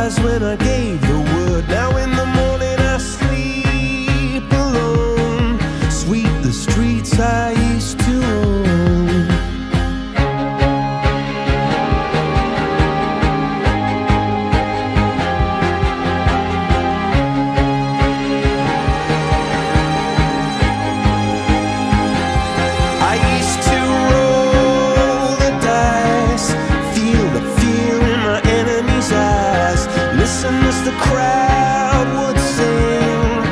eyes when I gave the word. Now in the morning I sleep alone. Sweep the streets I used to own. I used to roll the dice, feel the fear in my enemy's eyes, listen as the crowd would sing.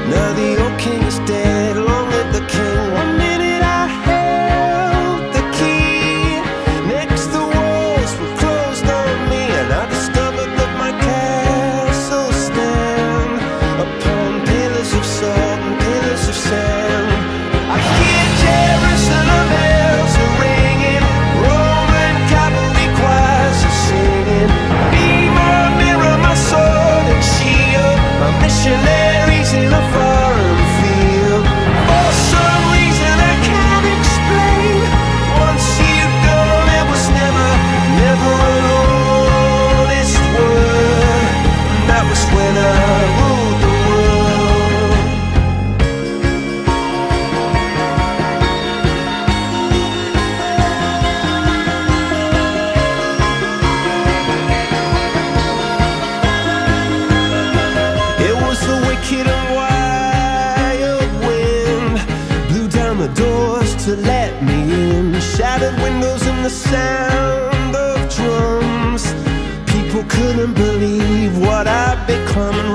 Now the old king is dead, long live the king. One minute I held the key, next the walls were closed on me, and I discovered that my castle stand upon pillars of salt and pillars of sand. I hear Jerusalem bells are ringing, Roman cavalry choirs are singing. Be my mirror, my sword and shield, my missionaries in a foreign field. For some reason I can't explain, once you've gone it was never, never an honest word. And that was when I ruled the world. It was the wicked and wild wind, blew down the doors to let me in, shattered windows and the sound of drums. People couldn't believe what I'd become, and